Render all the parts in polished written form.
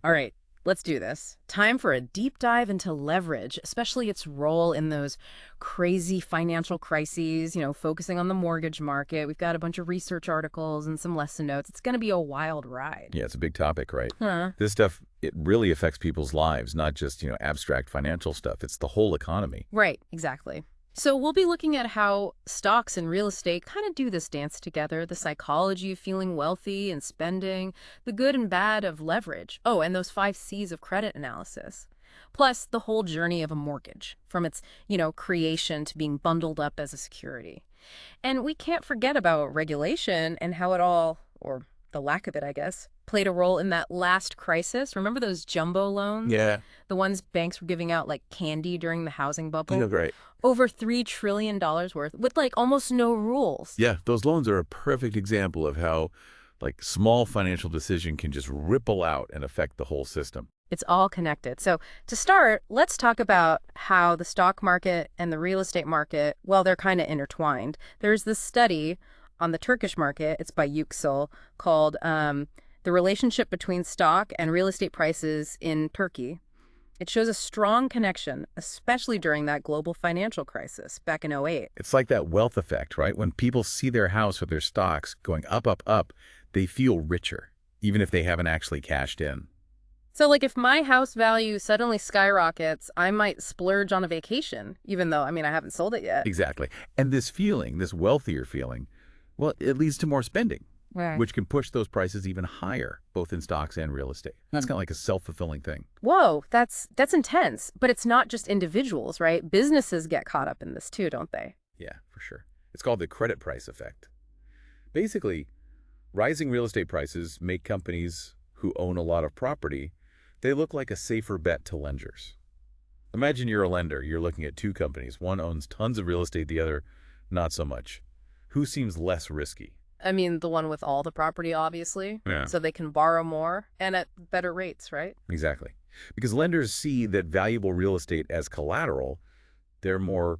All right, let's do this. Time for a deep dive into leverage, especially its role in those crazy financial crises, focusing on the mortgage market. We've got a bunch of research articles and some lesson notes. It's going to be a wild ride. Yeah, it's a big topic, right? Huh. This stuff, it really affects people's lives, not just, abstract financial stuff. It's the whole economy. Right, exactly. So we'll be looking at how stocks and real estate kind of do this dance together, the psychology of feeling wealthy and spending, the good and bad of leverage. Oh, and those 5 C's of credit analysis. Plus the whole journey of a mortgage, from its, creation to being bundled up as a security. And we can't forget about regulation and how it all, or the lack of it, I guess, played a role in that last crisis. Remember those jumbo loans? Yeah. The ones banks were giving out like candy during the housing bubble? Right. Over $3 trillion worth with like almost no rules. Yeah, those loans are a perfect example of how, small financial decision can just ripple out and affect the whole system. It's all connected. So to start, let's talk about how the stock market and the real estate market, well, they're kind of intertwined. There's this study on the Turkish market, it's by Yüksel, called The Relationship Between Stock and Real Estate Prices in Turkey. It shows a strong connection, especially during that global financial crisis back in '08. It's like that wealth effect, right? When people see their house or their stocks going up, up, up, they feel richer, even if they haven't actually cashed in. So like if my house value suddenly skyrockets, I might splurge on a vacation, even though, I haven't sold it yet. Exactly. And this feeling, this wealthier feeling, well, it leads to more spending, Right. which can push those prices even higher, both in stocks and real estate. That's kind of like a self-fulfilling thing. Whoa, that's intense. But it's not just individuals, right? Businesses get caught up in this too, don't they? Yeah, for sure. It's called the credit price effect. Basically, rising real estate prices make companies who own a lot of property, they look like a safer bet to lenders. Imagine you're a lender. You're looking at two companies. One owns tons of real estate, the other not so much. Who seems less risky? The one with all the property, obviously. Yeah. So they can borrow more and at better rates, right? Exactly. Because lenders see that valuable real estate as collateral, they're more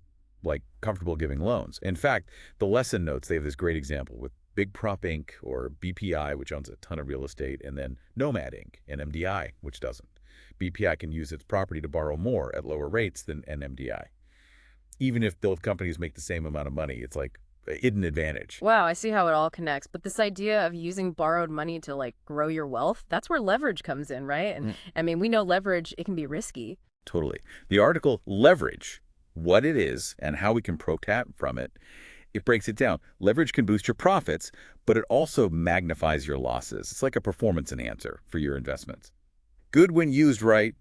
comfortable giving loans. In fact, the lesson notes, they have this great example with Big Prop Inc. or BPI, which owns a ton of real estate, and then Nomad Inc. and MDI, which doesn't. BPI can use its property to borrow more at lower rates than NMDI. Even if both companies make the same amount of money, it's like a hidden advantage. Wow, I see how it all connects. But this idea of using borrowed money to like grow your wealth, that's where leverage comes in, right? And we know leverage, it can be risky. Totally. The article Leverage, what it is and how we can protect from it, it breaks it down. Leverage can boost your profits, but it also magnifies your losses. It's like a performance enhancer for your investments. Good when used right,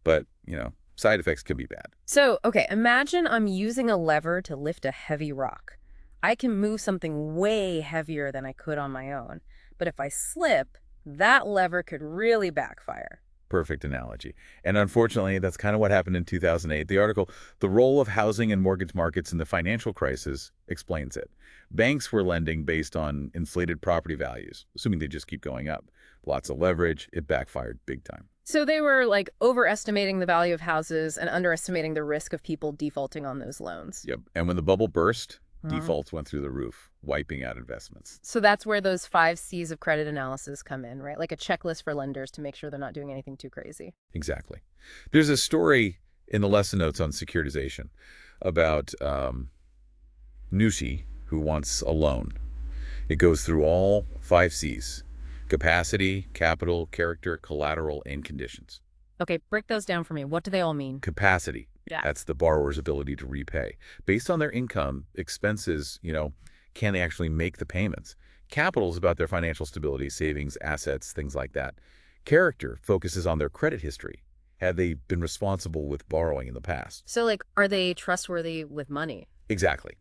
but, side effects can be bad. So, okay, imagine I'm using a lever to lift a heavy rock. I can move something way heavier than I could on my own. But if I slip, that lever could really backfire. Perfect analogy. And unfortunately, that's kind of what happened in 2008. The article, The Role of Housing and Mortgage Markets in the Financial Crisis, explains it. Banks were lending based on inflated property values, assuming they just keep going up. Lots of leverage. It backfired big time. So they were like overestimating the value of houses and underestimating the risk of people defaulting on those loans. Yep. And when the bubble burst, defaults went through the roof, wiping out investments. So that's where those 5 C's of credit analysis come in, right? Like a checklist for lenders to make sure they're not doing anything too crazy. Exactly. There's a story in the lesson notes on securitization about Nushi, who wants a loan. It goes through all 5 C's: capacity, capital, character, collateral, and conditions. Okay, break those down for me. What do they all mean? Capacity. Yeah. That's the borrower's ability to repay. Based on their income, expenses, can they actually make the payments? Capital is about their financial stability, savings, assets, things like that. Character focuses on their credit history. Have they been responsible with borrowing in the past? So like, are they trustworthy with money? Exactly.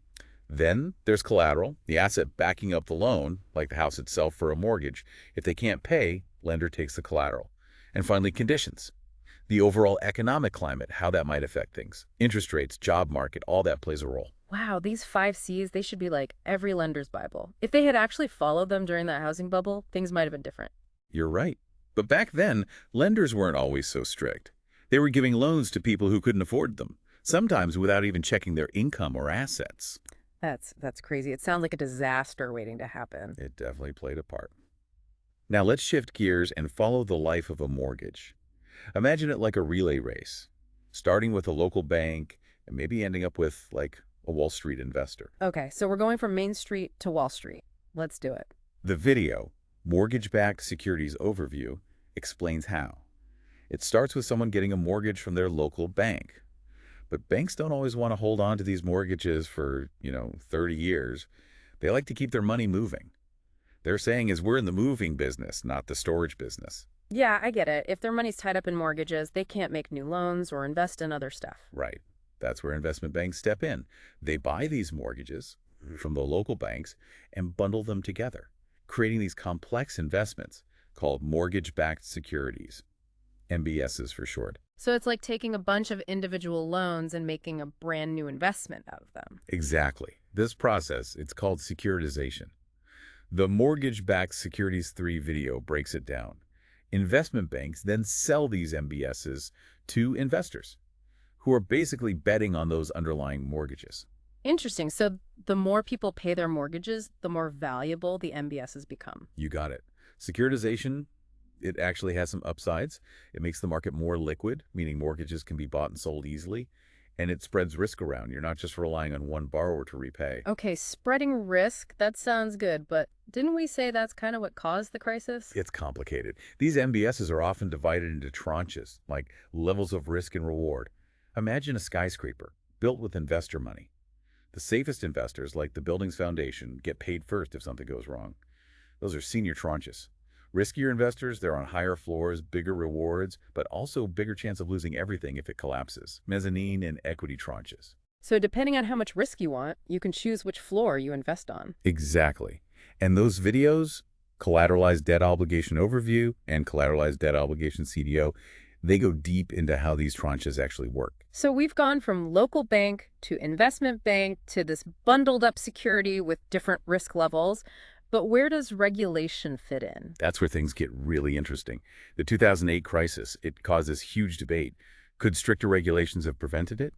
Then there's collateral, the asset backing up the loan, like the house itself for a mortgage. If they can't pay, lender takes the collateral. And finally, conditions. The overall economic climate, how that might affect things. Interest rates, job market, all that plays a role. Wow, these 5 C's, they should be like every lender's Bible. If they had actually followed them during that housing bubble, things might have been different. You're right. But back then, lenders weren't always so strict. They were giving loans to people who couldn't afford them, sometimes without even checking their income or assets. That's crazy. It sounds like a disaster waiting to happen. It definitely played a part. Now let's shift gears and follow the life of a mortgage. Imagine it like a relay race, starting with a local bank and maybe ending up with, like, a Wall Street investor. Okay, so we're going from Main Street to Wall Street. Let's do it. The video, Mortgage-Backed Securities Overview, explains how. It starts with someone getting a mortgage from their local bank. But banks don't always want to hold on to these mortgages for, 30 years. They like to keep their money moving. They're saying is we're in the moving business, not the storage business. Yeah, I get it. If their money's tied up in mortgages, they can't make new loans or invest in other stuff. Right. That's where investment banks step in. They buy these mortgages from the local banks and bundle them together, creating these complex investments called mortgage-backed securities, MBSs for short. So it's like taking a bunch of individual loans and making a brand new investment out of them. Exactly. This process, it's called securitization. The Mortgage-Backed Securities 3 video breaks it down. Investment banks then sell these MBSs to investors who are basically betting on those underlying mortgages. Interesting. So the more people pay their mortgages, the more valuable the MBSs become. You got it. Securitization, it actually has some upsides. It makes the market more liquid, meaning mortgages can be bought and sold easily, and it spreads risk around. You're not just relying on one borrower to repay. Okay, spreading risk, that sounds good, but didn't we say that's kind of what caused the crisis? It's complicated. These MBSs are often divided into tranches, like levels of risk and reward. Imagine a skyscraper built with investor money. The safest investors, like the building's foundation, get paid first if something goes wrong. Those are senior tranches. Riskier investors, they're on higher floors, bigger rewards, but also bigger chance of losing everything if it collapses. Mezzanine and equity tranches. So depending on how much risk you want, you can choose which floor you invest on. Exactly. And those videos, Collateralized Debt Obligation Overview and Collateralized Debt Obligation CDO, they go deep into how these tranches actually work. So we've gone from local bank to investment bank to this bundled up security with different risk levels. But where does regulation fit in? That's where things get really interesting. The 2008 crisis, it causes huge debate. Could stricter regulations have prevented it?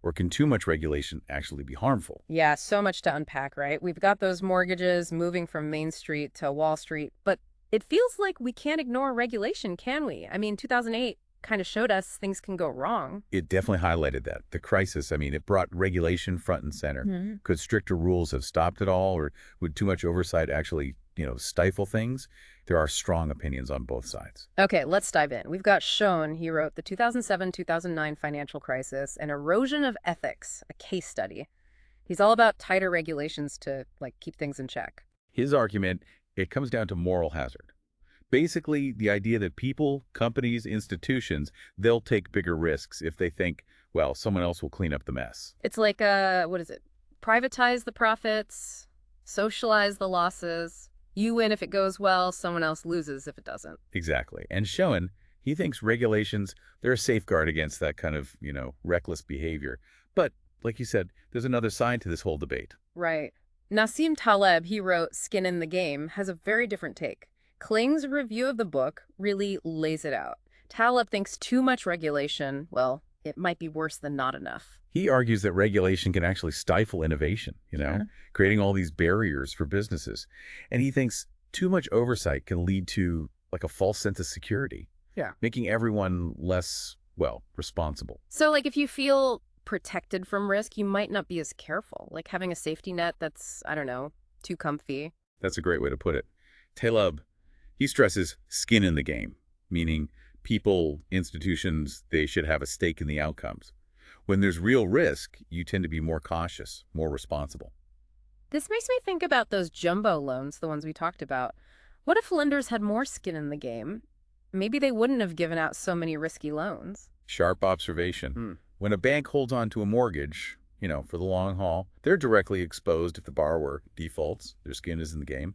Or can too much regulation actually be harmful? Yeah, so much to unpack, right? We've got those mortgages moving from Main Street to Wall Street, but it feels like we can't ignore regulation, can we? I mean, 2008 kind of showed us things can go wrong. It definitely highlighted that. The crisis, it brought regulation front and center. Could stricter rules have stopped it all, or would too much oversight actually, stifle things? There are strong opinions on both sides. Okay, let's dive in. We've got Schoen. He wrote the 2007-2009 financial crisis, an erosion of ethics, a case study. He's all about tighter regulations to, keep things in check. His argument, it comes down to moral hazard. Basically, the idea that people, companies, institutions, they'll take bigger risks if they think, well, someone else will clean up the mess. It's like, what is it? Privatize the profits, socialize the losses. You win if it goes well, someone else loses if it doesn't. Exactly. And Schoen, he thinks regulations, they're a safeguard against that kind of, reckless behavior. But, like you said, there's another side to this whole debate. Right. Nassim Taleb, he wrote Skin in the Game, has a very different take. Kling's review of the book really lays it out. Taleb thinks too much regulation, well, it might be worse than not enough. He argues that regulation can actually stifle innovation, Sure. creating all these barriers for businesses. And he thinks too much oversight can lead to a false sense of security. Yeah. Making everyone less, responsible. So, if you feel protected from risk, you might not be as careful. Like having a safety net that's, I don't know, too comfy. That's a great way to put it. Taleb, he stresses skin in the game, meaning people, institutions, they should have a stake in the outcomes. When there's real risk, you tend to be more cautious, more responsible. This makes me think about those jumbo loans, the ones we talked about. What if lenders had more skin in the game? Maybe they wouldn't have given out so many risky loans. Sharp observation. When a bank holds on to a mortgage, for the long haul, they're directly exposed if the borrower defaults. Their skin is in the game.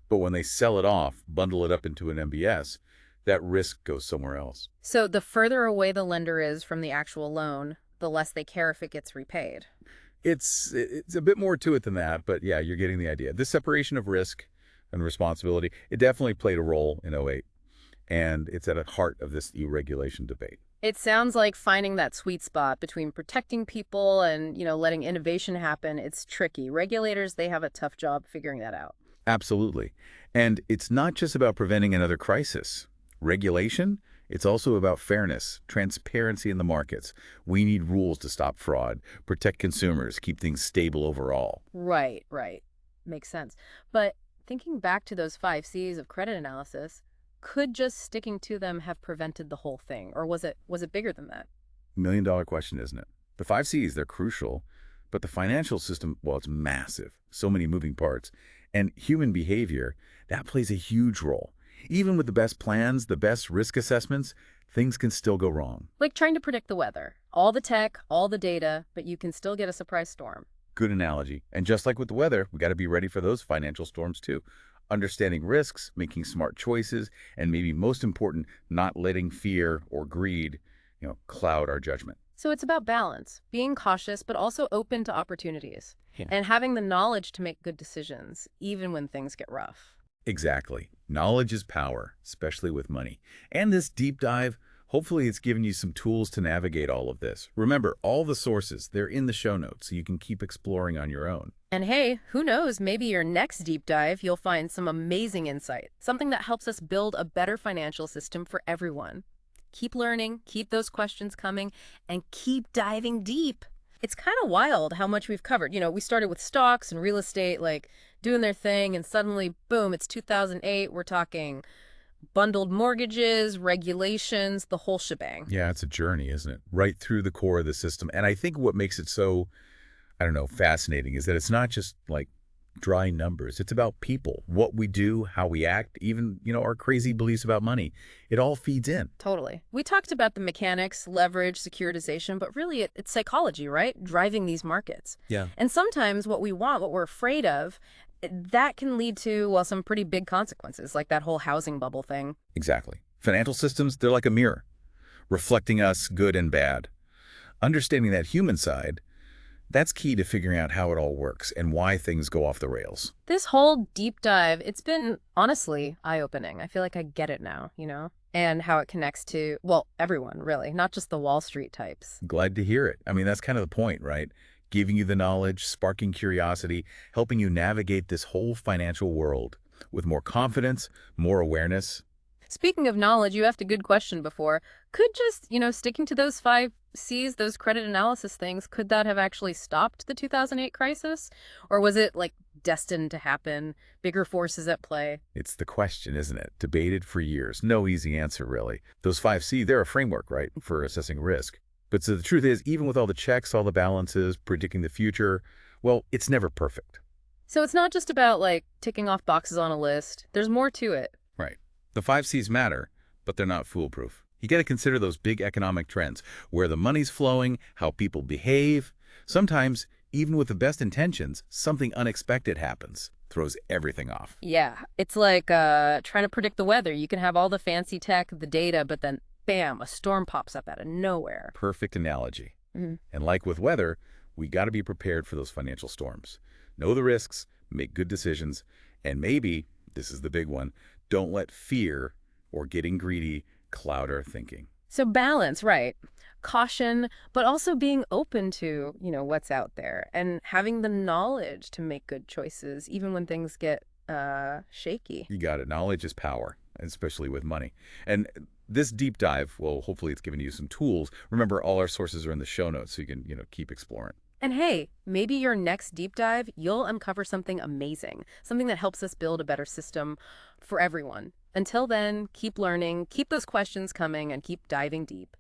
But when they sell it off, bundle it up into an MBS, that risk goes somewhere else. So the further away the lender is from the actual loan, the less they care if it gets repaid. It's a bit more to it than that, but yeah, you're getting the idea. This separation of risk and responsibility, it definitely played a role in '08, and it's at the heart of this e-regulation debate. It sounds like finding that sweet spot between protecting people and, letting innovation happen. It's tricky. Regulators, they have a tough job figuring that out. Absolutely. And it's not just about preventing another crisis. Regulation, it's also about fairness, transparency in the markets. We need rules to stop fraud, protect consumers, keep things stable overall. Right, right. Makes sense. But thinking back to those 5 Cs of credit analysis, could just sticking to them have prevented the whole thing, or was it bigger than that? Million dollar question, isn't it? The five C's, they're crucial, but the financial system, well, it's massive. So many moving parts. And human behavior, that plays a huge role. Even with the best plans, the best risk assessments, things can still go wrong. Like trying to predict the weather. All the tech, all the data, but you can still get a surprise storm. Good analogy. And just like with the weather, we got to be ready for those financial storms too. Understanding risks, making smart choices, and maybe most important, not letting fear or greed, cloud our judgment. So it's about balance, being cautious, but also open to opportunities, Yeah. and having the knowledge to make good decisions, even when things get rough. Exactly. Knowledge is power, especially with money. And this deep dive, hopefully it's given you some tools to navigate all of this. Remember, all the sources, they're in the show notes, so you can keep exploring on your own. And hey, who knows, maybe your next deep dive, you'll find some amazing insight, something that helps us build a better financial system for everyone. Keep learning, keep those questions coming, and keep diving deep. It's kind of wild how much we've covered. We started with stocks and real estate, like doing their thing, and suddenly, boom, it's 2008. We're talking bundled mortgages, regulations, the whole shebang. Yeah, it's a journey, isn't it? Right through the core of the system. And I think what makes it so, I don't know, fascinating is that it's not just like dry numbers. It's about people, what we do, how we act, even, our crazy beliefs about money. It all feeds in. Totally. We talked about the mechanics, leverage, securitization, but really it's psychology, right? Driving these markets. Yeah. And sometimes what we want, what we're afraid of, that can lead to, well, some pretty big consequences, like that whole housing bubble thing. Exactly. Financial systems, they're like a mirror, reflecting us good and bad. Understanding that human side, that's key to figuring out how it all works and why things go off the rails. This whole deep dive, it's been honestly eye-opening. I feel like I get it now, and how it connects to, well, everyone, really, not just the Wall Street types. Glad to hear it. I mean, that's kind of the point, right? Giving you the knowledge, sparking curiosity, helping you navigate this whole financial world with more confidence, more awareness. Speaking of knowledge, you asked a good question before. Could just, sticking to those 5 Cs, those credit analysis things, could that have actually stopped the 2008 crisis? Or was it, like, destined to happen? Bigger forces at play? It's the question, isn't it? Debated for years. No easy answer, really. Those 5C, they're a framework, right, for assessing risk. But so the truth is, even with all the checks, all the balances, predicting the future, well, it's never perfect. So it's not just about, like, ticking off boxes on a list. There's more to it. Right. The 5Cs matter, but they're not foolproof. You got to consider those big economic trends, where the money's flowing, how people behave. Sometimes, even with the best intentions, something unexpected happens, throws everything off. Yeah, it's like trying to predict the weather. You can have all the fancy tech, the data, but then, bam, a storm pops up out of nowhere. Perfect analogy. Mhm. And like with weather, we got to be prepared for those financial storms. Know the risks, make good decisions, and maybe, this is the big one, don't let fear or getting greedy cloud our thinking. So balance, right. Caution, but also being open to, what's out there and having the knowledge to make good choices, even when things get shaky. You got it. Knowledge is power, especially with money. And this deep dive, well, hopefully it's given you some tools. Remember, all our sources are in the show notes, so you can, keep exploring. And hey, maybe your next deep dive, you'll uncover something amazing, something that helps us build a better system for everyone. Until then, keep learning, keep those questions coming, and keep diving deep.